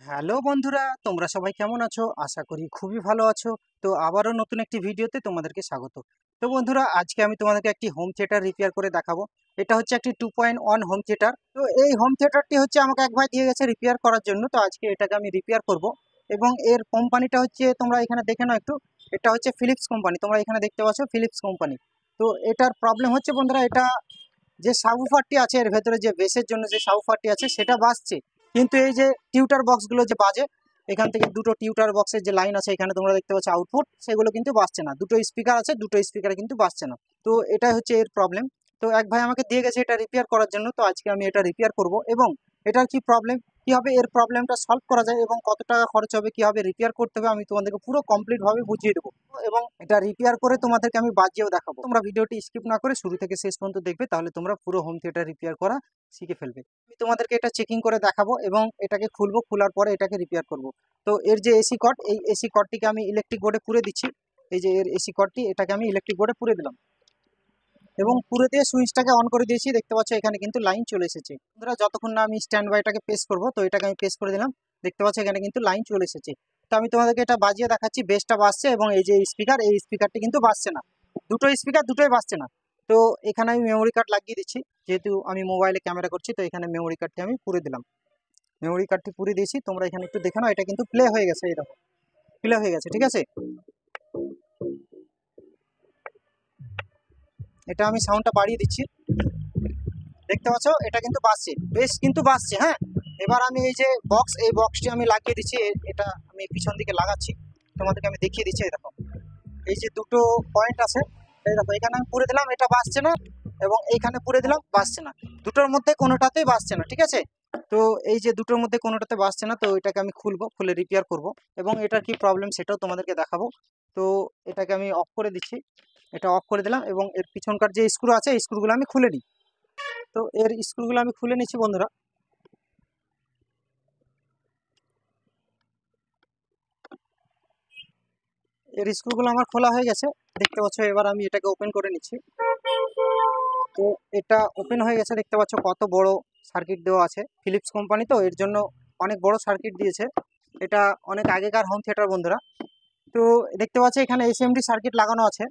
Hello বন্ধুরা, তোমরা সবাই কেমন আছো? আশা করি খুবই ভালো আছো। তো আবারও নতুন একটি ভিডিওতে তোমাদেরকে স্বাগত। তো বন্ধুরা, আজকে আমি তোমাদেরকে একটি হোম থিয়েটার রিপেয়ার করে দেখাবো। এটা হচ্ছে একটি 2.1 হোম থিয়েটার। তো এই হোম থিয়েটারটি হচ্ছে আমাকে এক ভাই দিয়ে গেছে রিপেয়ার করার জন্য। তো আজকে এটাকে আমি রিপেয়ার করব। এবং এর কোম্পানিটা হচ্ছে, তোমরা এখানে দেখে নাও একটু। এটা হচ্ছে ফিলিপস কোম্পানি, তোমরা এখানে দেখতে পাচ্ছ ফিলিপস কোম্পানি। তো এটার প্রবলেম হচ্ছে বন্ধুরা, এটা যে সাবউফারটি আছে এর ভেতরে, যে বেসের জন্য যে সাবউফারটি আছে সেটা বাজছে, কিন্তু এই যে টিউটার বক্সগুলো যে বাজে, এখান থেকে দুটো টিউটার বক্সের যে লাইন আছে এখানে তোমরা দেখতে পাচ্ছ আউটপুট, সেগুলো কিন্তু বাজছে না। দুটো স্পিকার আছে, দুটো স্পিকারে কিন্তু বাজছে না। তো এটাই হচ্ছে এর প্রবলেম। তো এক ভাই আমাকে দিয়ে গেছে এটা রিপেয়ার করার জন্য। তো আজকে আমি এটা রিপেয়ার করব, এবং এটার কি প্রবলেম, কিভাবে এর প্রবলেমটা সলভ করা যায় এবং কত টাকা খরচ হবে, কিভাবে রিপেয়ার করতে হবে, আমি তোমাদেরকে পুরো কমপ্লিট ভাবে বুঝিয়ে দেবো। এবং এটা রিপেয়ার করে তোমাদেরকে আমি বাজিয়েও দেখাবো। তোমরা ভিডিওটি স্কিপ না করে শুরু থেকে শেষ পর্যন্ত দেখবে, তাহলে তোমরা পুরো হোম থিয়েটার রিপেয়ার করা শিখে ফেলবে। আমি তোমাদেরকে এটা চেকিং করে দেখাবো এবং এটাকে খুলবো, খোলার পরে এটাকে রিপেয়ার করব। তো এর যে এসি কর্ড, এই এসি কর্ডটিকে আমি ইলেকট্রিক বোর্ডে পুরে দিচ্ছি। এই যে এর এসি কর্ডটি, এটাকে আমি ইলেকট্রিক বোর্ডে পুরে দিলাম এবং পুরো দিয়ে সুইচটাকে অন করে দিয়েছি। দেখতে পাচ্ছ এখানে কিন্তু লাইন চলে এসেছে। বন্ধুরা, যতক্ষণ না আমি স্ট্যান্ড বাইটাকে প্রেস করবো, তো এটাকে আমি প্রেস করে দিলাম। দেখতে পাচ্ছ এখানে কিন্তু লাইন চলে এসেছে। তো আমি তোমাদেরকে এটা বাজিয়ে দেখাচ্ছি। বেসটা বাজছে এবং এই যে স্পিকার, এই স্পিকারটি কিন্তু বাজছে না। দুটো স্পিকার দুটোই বাজছে না। তো এখানে আমি মেমোরি কার্ড লাগিয়ে দিচ্ছি, যেহেতু আমি মোবাইলে ক্যামেরা করছি। তো এখানে মেমোরি কার্ডটি আমি পুরে দিলাম। মেমোরি কার্ডটি পুরে দিয়েছি, তোমরা এখানে একটু দেখে নাও। এটা কিন্তু প্লে হয়ে গেছে, এই দেখো প্লে হয়ে গেছে, ঠিক আছে। এটা আমি সাউন্ডটা বাড়িয়ে দিচ্ছি। দেখতে পাচ্ছ এটা কিন্তু বাজছে, বেশ কিন্তু বাজছে। হ্যাঁ, এবার আমি এই যে বক্স, এই বক্সটি আমি লাগিয়ে দিচ্ছি। এটা আমি পিছন দিকে লাগাচ্ছি, তোমাদেরকে আমি দেখিয়ে দিচ্ছি। এই দেখো এই যে দুটো পয়েন্ট আছে, এই দেখো এখানে আমি পুরে দিলাম, এটা বাজছে না। এবং এইখানে পুরে দিলাম, বাজছে না। দুটোর মধ্যে কোনোটাতেই বাজছে না, ঠিক আছে। তো এই যে দুটোর মধ্যে কোনোটাতে বাজছে না, তো এটাকে আমি খুলবো, খুলে রিপেয়ার করব এবং এটার কি প্রবলেম সেটাও তোমাদেরকে দেখাবো। তো এটাকে আমি অফ করে দিচ্ছি, এটা অফ করে দিলাম এবং এর পিছনকার যে স্ক্রু আছে এই স্ক্রুগুলো আমি খুলে নিই। তো এর স্ক্রুগুলো আমি খুলে নিচ্ছি বন্ধুরা। এর স্ক্রুগুলো আমার খোলা হয়ে গেছে, দেখতে পাচ্ছ। এবার আমি এটাকে ওপেন করে নিচ্ছি। তো এটা ওপেন হয়ে গেছে, দেখতে পাচ্ছ কত বড় সার্কিট দেওয়া আছে। ফিলিপস কোম্পানি তো এর জন্য অনেক বড় সার্কিট দিয়েছে। এটা অনেক আগেকার হোম থিয়েটার বন্ধুরা। তো দেখতে পাচ্ছ এখানে এসএমডি সার্কিট লাগানো আছে।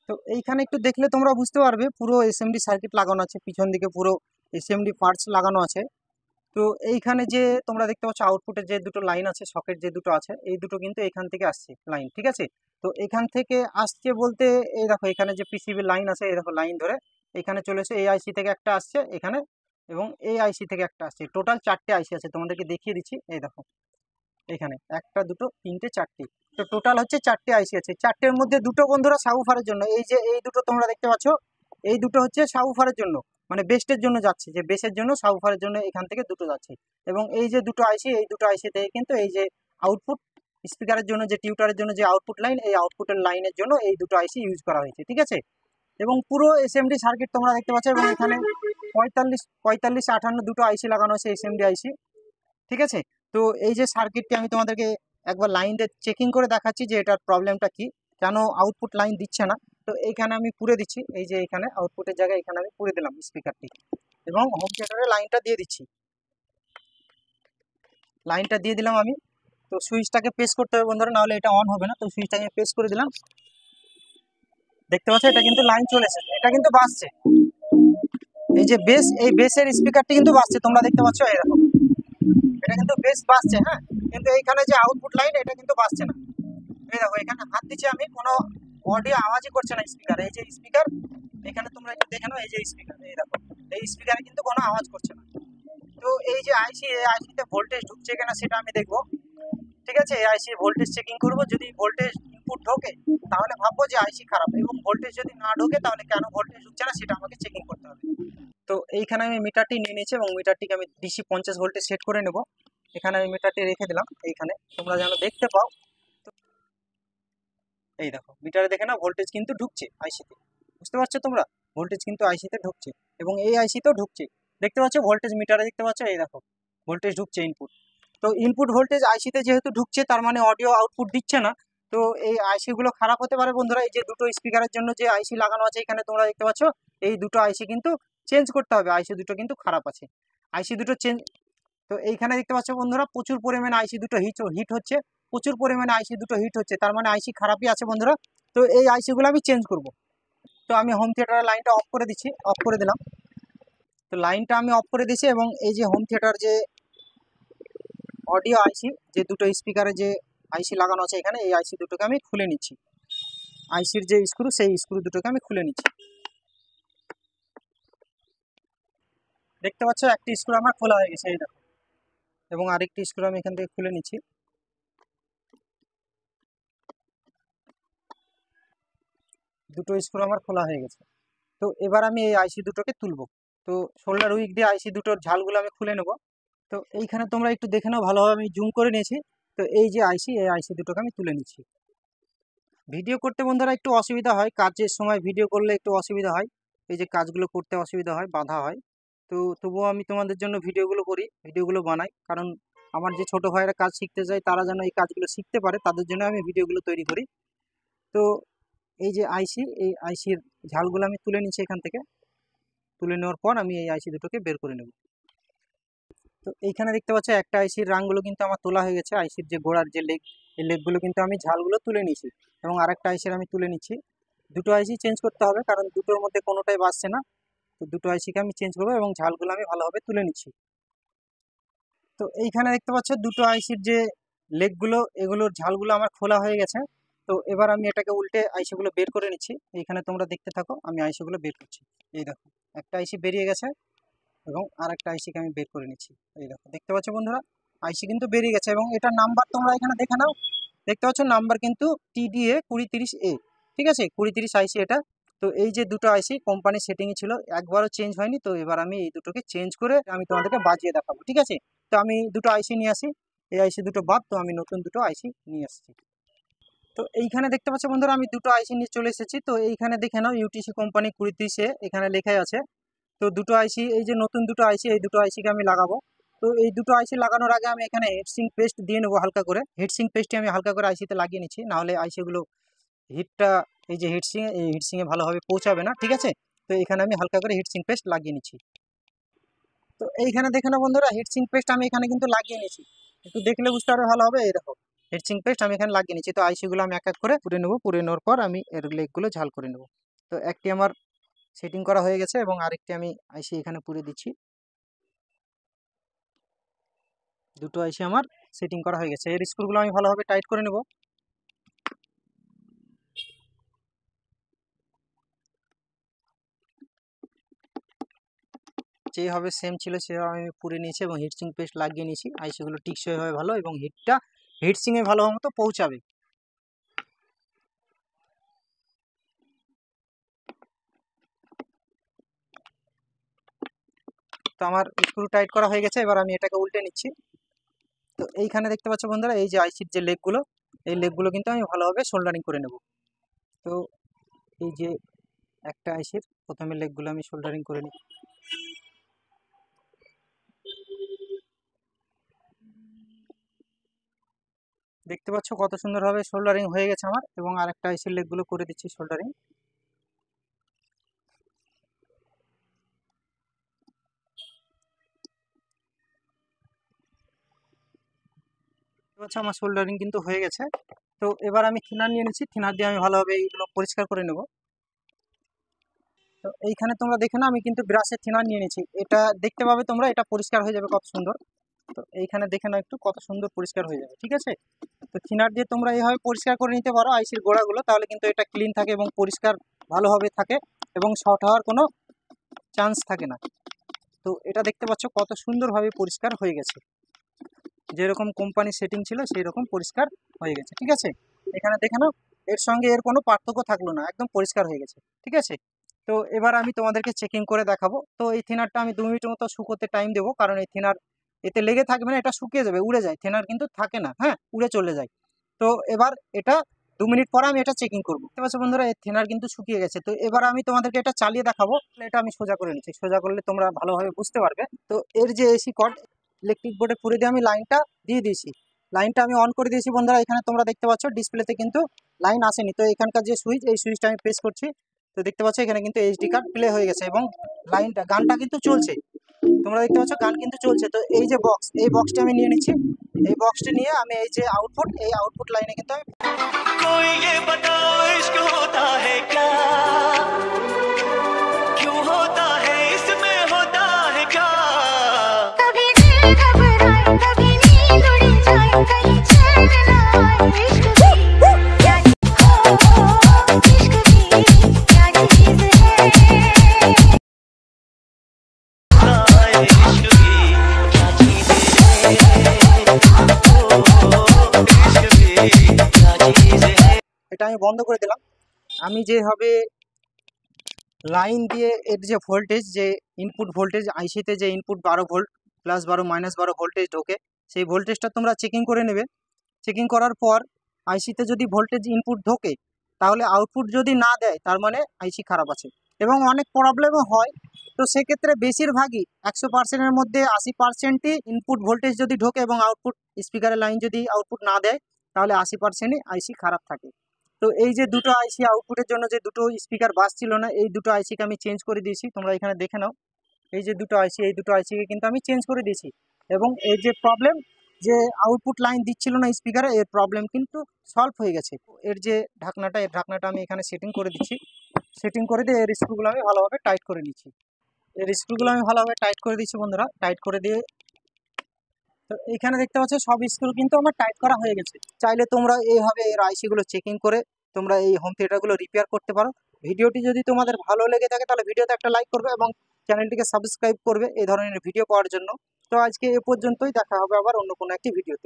তো এইখানে একটু দেখলে তোমরা বুঝতে পারবে, পুরো এসএমডি সার্কিট লাগানো আছে, পিছন দিকে পুরো এসএমডি পার্টস লাগানো আছে। তো এইখানে যে তোমরা দেখতে পাচ্ছ আউটপুটের যে দুটো লাইন আছে, সকেট যে দুটো আছে, এই দুটো কিন্তু এখান থেকে আসছে লাইন, ঠিক আছে। তো এখান থেকে আসছে বলতে, এই দেখো এখানে যে পিসিবি লাইন আছে, এই দেখো লাইন ধরে এখানে চলে এসে এই আইসি থেকে একটা আসছে এখানে, এবং এই আইসি থেকে একটা আসছে। টোটাল চারটে আইসি আছে, তোমাদেরকে দেখিয়ে দিচ্ছি। এই দেখো এখানে একটা, দুটো, তিনটে, চারটে। তো টোটাল হচ্ছে চারটে আইসি আছে। চারটের মধ্যে দুটো বন্ধুরা সাবউফারের জন্য, এই যে এই দুটো তোমরা দেখতে পাচ্ছ, এই দুটো হচ্ছে সাবউফারের জন্য, মানে বেস্টের জন্য যাচ্ছে, যে বেসের জন্য সাবউফারের জন্য এখান থেকে দুটো যাচ্ছে। এবং এই যে দুটো আইসি, এই দুটো আইসি থেকে কিন্তু এই যে আউটপুট স্পিকারের জন্য, যে টিউটারের জন্য যে আউটপুট লাইন, এই আউটপুটের লাইনের জন্য এই দুটো আইসি ইউজ করা হয়েছে, ঠিক আছে। এবং পুরো এসএমডি সার্কিট তোমরা দেখতে পাচ্ছ, এবং এখানে 45 58 দুটো আইসি লাগানো আছে, এসএমডি আইসি, ঠিক আছে। তো এই যে সার্কিটটি আমি তোমাদেরকে একবার লাইন দিয়ে চেকিং করে দেখাচ্ছি যে এটার প্রবলেমটা কি, কেন আউটপুট লাইন দিচ্ছে না। তো এইখানে আমি পুরে দিচ্ছি, এই যে এখানে আউটপুটের জায়গায় এখানে আমি পুরে দিলাম স্পিকারটি, এবং হোম থিয়েটারে লাইনটা দিয়ে দিচ্ছি। লাইনটা দিয়ে দিলাম আমি। তো সুইচটাকে প্রেস করতে হবে বন্ধুরা, নাহলে এটা অন হবে না। তো সুইচটাকে প্রেস করে দিলাম। দেখতে পাচ্ছ এটা কিন্তু লাইন চলে এসেছে, এটা কিন্তু বাজছে। এই যে বেস, এই বেসের স্পিকারটি কিন্তু বাজছে, তোমরা দেখতে পাচ্ছ এরকম, এটা কিন্তু বেস বাজছে। হ্যাঁ, কিন্তু এইখানে যে আউটপুট লাইন এটা কিন্তু বাজছে না। এই দেখো এখানে হাত দিচ্ছি আমি, কোনো অডিও আওয়াজই করছে না স্পিকার। এই যে স্পিকার, এখানে তোমরা একটু দেখে নাও, এই যে স্পিকার, এই দেখো এই স্পিকারে কিন্তু কোনো আওয়াজ করছে না। তো এই যে আইসি, এই আইসিতে ভোল্টেজ ঢুকছে কিনা সেটা আমি দেখবো, ঠিক আছে। এই আইসি ভোল্টেজ চেকিং করবো, যদি ভোল্টেজ ইনপুট ঢোকে তাহলে ভাববো যে আইসি খারাপ, এবং ভোল্টেজ যদি না ঢোকে তাহলে কেন ভোল্টেজ ঢুকছে না সেটা আমাকে চেকিং করতে হবে। তো এইখানে আমি মিটারটি নিয়ে নিয়েছি এবং মিটারটিকে আমি ডিসি 50 ভোল্টে সেট করে নেব। এখানে আমি মিটারটি রেখে দিলাম এইখানে, তোমরা যেন দেখতে পাও। এই দেখো মিটারে দেখে না, ভোল্টেজ কিন্তু ঢুকছে আইসিতে, বুঝতে পারছো তোমরা, ভোল্টেজ কিন্তু আইসিতে ঢুকছে এবং এই আইসিতেও ঢুকছে। দেখতে পাচ্ছ ভোল্টেজ মিটারে, দেখতে পাচ্ছ এই দেখো ভোল্টেজ ঢুকছে ইনপুট। তো ইনপুট ভোল্টেজ আইসিতে যেহেতু ঢুকছে, তার মানে অডিও আউটপুট দিচ্ছে না। তো এই আইসি গুলো খারাপ হতে পারে বন্ধুরা। এই যে দুটো স্পিকারের জন্য যে আইসি লাগানো আছে এখানে তোমরা দেখতে পাচ্ছ, এই দুটো আইসি কিন্তু চেঞ্জ করতে হবে। আইসি দুটো কিন্তু খারাপ আছে, আইসি দুটো চেঞ্জ তো এইখানে দেখতে পাচ্ছ বন্ধুরা প্রচুর পরিমাণে আইসি দুটো হিট হচ্ছে, প্রচুর পরিমাণে আইসি দুটো হিট হচ্ছে, তার মানে আইসি খারাপই আছে বন্ধুরা। তো এই আইসিগুলো আমি চেঞ্জ করব। তো আমি হোম থিয়েটারের লাইনটা অফ করে দিচ্ছি, অফ করে দিলাম। তো লাইনটা আমি অফ করে দিয়েছি এবং এই যে হোম থিয়েটার যে অডিও আইসি, যে দুটো স্পিকারে যে আইসি লাগানো আছে এখানে, এই আইসি দুটোকে আমি খুলে নিচ্ছি। আইসির যে স্ক্রু, সেই স্ক্রু দুটোকে আমি খুলে নিচ্ছি। দেখতে পাচ্ছ একটি স্ক্রু আমার খোলা হয়ে গেছে, এই দেখো, এবং আরেকটি স্ক্রু আমি এখান থেকে খুলে নিচ্ছি। দুটো স্ক্রু আমার খোলা হয়ে গেছে। তো এবার আমি এই আইসি দুটোকে তুলব। তো শোল্ডার উইক দিয়ে আইসি দুটোর ঝালগুলো আমি খুলে নেব। তো এইখানে তোমরা একটু দেখে নাও, ভালোভাবে আমি জুম করে নিয়েছি। তো এই যে আইসি, এই আইসি দুটোকে আমি তুলে নিচ্ছি। ভিডিও করতে বন্ধুরা একটু অসুবিধা হয়, কাজের সময় ভিডিও করলে একটু অসুবিধা হয়, এই যে কাজগুলো করতে অসুবিধা হয়, বাধা হয়। তো তবুও আমি তোমাদের জন্য ভিডিওগুলো করি, ভিডিওগুলো বানাই, কারণ আমার যে ছোটো ভাইয়েরা কাজ শিখতে যায় তারা যেন এই কাজগুলো শিখতে পারে, তাদের জন্য আমি ভিডিওগুলো তৈরি করি। তো এই যে আইসি, এই আইসির ঝালগুলো আমি তুলে নিচ্ছি এখান থেকে। তুলে নেওয়ার পর আমি এই আইসি দুটোকে বের করে নেব। তো এইখানে দেখতে পাচ্ছ একটা আইসির রাংগুলো কিন্তু আমার তোলা হয়ে গেছে, আইসির যে গোড়ার যে লেগ, এই লেগগুলো কিন্তু আমি ঝালগুলো তুলে নিয়েছি, এবং আরেকটা আইসির আমি তুলে নিচ্ছি। দুটো আইসি চেঞ্জ করতে হবে, কারণ দুটোর মধ্যে কোনোটাই বাজছে না। তো দুটো আইসিকে আমি চেঞ্জ করবো এবং ঝালগুলো আমি ভালোভাবে তুলে নিচ্ছি। তো এইখানে দেখতে পাচ্ছ দুটো আইসির যে লেগগুলো, এগুলোর ঝালগুলো আমার খোলা হয়ে গেছে। তো এবার আমি এটাকে উল্টে আইসিগুলো বের করে নিচ্ছি। এইখানে তোমরা দেখতে থাকো, আমি আইসিগুলো বের করছি। এই দেখো, একটা আইসি বেরিয়ে গেছে এবং আরেকটা আইসিকে আমি বের করে নিচ্ছি। এই দেখো, দেখতে পাচ্ছ বন্ধুরা, আইসি কিন্তু বেরিয়ে গেছে এবং এটার নাম্বার তোমরা এখানে দেখে নাও। দেখতে পাচ্ছ নাম্বার কিন্তু TDA 2030A, ঠিক আছে, 2030 আইসি এটা। তো এই যে দুটো আইসি কোম্পানি সেটিংয়ে ছিল, একবারও চেঞ্জ হয়নি। তো এবার আমি এই দুটোকে চেঞ্জ করে আমি তোমাদেরকে বাজিয়ে দেখাবো, ঠিক আছে। তো আমি দুটো আইসি নিয়ে আসি, এই আইসি দুটো বাদ, তো আমি নতুন দুটো আইসি নিয়ে আসছি। তো এইখানে দেখতে পাচ্ছ বন্ধুরা, আমি দুটো আইসি নিয়ে চলে এসেছি। তো এইখানে দেখে নাও UTC কোম্পানি 2030A এখানে লেখাই আছে। তো দুটো আইসি, এই যে নতুন দুটো আইসি, এই দুটো আইসিকে আমি লাগাবো। তো এই দুটো আইসি লাগানোর আগে আমি এখানে হিটসিঙ্ক পেস্ট দিয়ে নেবো হালকা করে। হিটসিঙ্ক পেস্টটি আমি হালকা করে আইসিতে লাগিয়ে নিচ্ছি, নাহলে আইসিগুলো হিটটা, এই যে এই হিটসিংয়ে ভালোভাবে পৌঁছাবে না, ঠিক আছে। তো এখানে আমি হালকা করে হিটসিঙ্ক পেস্ট লাগিয়ে নিচ্ছি। তো এইখানে দেখে নাও বন্ধুরা, হিটসিঙ্ক পেস্ট আমি এখানে কিন্তু লাগিয়ে নিচ্ছি, একটু দেখলে বুঝতে পারবে ভালো হবে। এই দেখো, হিটসিঙ্ক পেস্ট আমি এখানে লাগিয়ে নিচ্ছি। তো আইসিগুলো আমি এক এক করে পুড়ে নেবো, পুড়ে নেওয়ার পর আমি এর লেগগুলো ঝাল করে নেবো। তো একটি আমার সেটিং করা হয়ে গেছে এবং আরেকটি আমি আইসি এখানে পুড়ে দিচ্ছি। দুটো আইসি আমার সেটিং করা হয়ে গেছে। এর স্ক্রুগুলো আমি ভালোভাবে টাইট করে নেব। যেভাবে সেম ছিল সেভাবে আমি পুড়ে নিয়েছি এবং হিটসিং পেস্ট লাগিয়ে নিয়েছি। আইসিগুলো টিকসই হবে ভালো এবং হিটসিংয়ে ভালো মতো পৌঁছাবে। তো আমার স্ক্রু টাইট করা হয়ে গেছে, এবার আমি এটাকে উল্টে নিচ্ছি। তো এইখানে দেখতে পাচ্ছ বন্ধুরা, এই যে আইসির যে লেগগুলো, এই লেগগুলো কিন্তু আমি ভালোভাবে সোল্ডারিং করে নেব। তো এই যে একটা আইসির প্রথমে লেগগুলো আমি সোল্ডারিং করে নিই। দেখতে পাচ্ছ কত সুন্দরভাবে সোল্ডারিং হয়ে গেছে আমার, এবং আরেকটা আইসির লেগগুলো করে দিচ্ছি সোল্ডারিং। আচ্ছা, আমার সোল্ডারিং কিন্তু হয়ে গেছে। তো এবার আমি থিনার নিয়ে নিচ্ছি, থিনার দিয়ে আমি ভালোভাবে এইগুলো পরিষ্কার করে নেব। তো এইখানে তোমরা দেখে না, আমি কিন্তু ব্রাশের থিনার নিয়ে নিচ্ছি, এটা দেখতে পাবে তোমরা, এটা পরিষ্কার হয়ে যাবে কত সুন্দর। তো এইখানে দেখে নাও একটু, কত সুন্দর পরিষ্কার হয়ে যাবে, ঠিক আছে। তো থিনার দিয়ে তোমরা এইভাবে পরিষ্কার করে নিতে পারো আইসির গোড়াগুলো, তাহলে কিন্তু এটা ক্লিন থাকে এবং পরিষ্কার ভালোভাবে থাকে এবং শর্ট হওয়ার কোনো চান্স থাকে না। তো এটা দেখতে পাচ্ছ কত সুন্দরভাবে পরিষ্কার হয়ে গেছে, যেরকম কোম্পানি সেটিং ছিল সেই রকম পরিষ্কার হয়ে গেছে, ঠিক আছে। এখানে দেখে নাও, এর সঙ্গে এর কোনো পার্থক্য থাকলো না, একদম পরিষ্কার হয়ে গেছে, ঠিক আছে। তো এবার আমি তোমাদেরকে চেকিং করে দেখাবো। তো এই থিনারটা আমি 2 মিনিটের মতো শুকোতে টাইম দেবো, কারণ এই থিনার এতে লেগে থাকবে না, এটা শুকিয়ে যাবে, উড়ে যায়, থিনার কিন্তু থাকে না, হ্যাঁ, উড়ে চলে যায়। তো এবার এটা 2 মিনিট পরে আমি এটা চেকিং করবো। ঠিক আছে বন্ধুরা, এই থিনার কিন্তু শুকিয়ে গেছে। তো এবার আমি তোমাদেরকে এটা চালিয়ে দেখাবো। এটা আমি সোজা করে নিচ্ছি, সোজা করলে তোমরা ভালোভাবে বুঝতে পারবে। তো এর যে এসি কর্ড ইলেকট্রিক বোর্ডে পুরে দিয়ে আমি লাইনটা দিয়ে দিয়েছি, লাইনটা আমি অন করে দিয়েছি বন্ধুরা। এখানে তোমরা দেখতে পাচ্ছ ডিসপ্লেতে কিন্তু লাইন আসেনি। তো এখানকার যে সুইচ, এই সুইচটা আমি প্রেস করছি। তো দেখতে পাচ্ছ এখানে কিন্তু এইচডি কার্ড প্লে হয়ে গেছে এবং গানটা কিন্তু চলছে। তোমরা দেখতে পাচ্ছ গান কিন্তু চলছে। তো এই যে বক্স, এই বক্সটা আমি নিয়ে নিচ্ছি। এই বক্সটা নিয়ে আমি এই যে আউটপুট, এই আউটপুট লাইনে কিন্তু আমি कोई ये बताओ इश्क होता है क्या, क्यों होता है इसमें होता है क्या। कभी दिल घबराए कभी नींद उड़ जाए कहीं चैन ना आए इश्क भी क्या इश्क भी क्या चीज है। इश्क भी क्या चीज़ है, इश्क भी क्या चीज़ है। এটা আমি বন্ধ করে দিলাম। আমি যেভাবে লাইন দিয়ে এর যে ভোল্টেজ, যে ইনপুট ভোল্টেজ আইসিতে যে ইনপুট 12 ভোল্ট +12 -12 ভোল্টেজ ঢোকে, সেই ভোল্টেজটা তোমরা চেকিং করে নেবে। চেকিং করার পর আইসিতে যদি ভোল্টেজ ইনপুট ঢোকে, তাহলে আউটপুট যদি না দেয় তার মানে আইসি খারাপ আছে, এবং অনেক প্রবলেমও হয়। তো সেক্ষেত্রে বেশিরভাগই 100%-এর মধ্যে 80%ই ইনপুট ভোল্টেজ যদি ঢোকে এবং আউটপুট স্পিকারের লাইন যদি আউটপুট না দেয়, তাহলে 80%ই আইসি খারাপ থাকে। তো এই যে দুটো আইসি আউটপুটের জন্য যে দুটো স্পিকার বাজছিল না, এই দুটো আইসিকে আমি চেঞ্জ করে দিয়েছি। তোমরা এখানে দেখে নাও, এই যে দুটো আইসি, এই দুটো আইসিকে কিন্তু আমি চেঞ্জ করে দিয়েছি। এবং এই যে প্রবলেম, যে আউটপুট লাইন দিচ্ছিল না স্পিকারে, এর প্রবলেম কিন্তু সলভ হয়ে গেছে। এর যে ঢাকনাটা, এর ঢাকনাটা আমি এখানে সেটিং করে দিচ্ছি। সেটিং করে দিয়ে এর স্ক্রুগুলো আমি ভালোভাবে টাইট করে নিচ্ছি। এর স্ক্রুগুলো আমি ভালোভাবে টাইট করে দিচ্ছি বন্ধুরা। টাইট করে দিয়ে তো এখানে দেখতে পাচ্ছ সব স্ক্রু কিন্তু আমার টাইট করা হয়ে গেছে। চাইলে তোমরা এইভাবে এর আইসিগুলো চেকিং করে তোমরা এই হোম থিয়েটারগুলো রিপেয়ার করতে পারো। ভিডিওটি যদি তোমাদের ভালো লেগে থাকে তাহলে ভিডিওতে একটা লাইক করবে এবং চ্যানেলটিকে সাবস্ক্রাইব করবে এই ধরনের ভিডিও পাওয়ার জন্য। তো আজকে এ পর্যন্তই, দেখা হবে আবার অন্য কোনো একটি ভিডিওতে।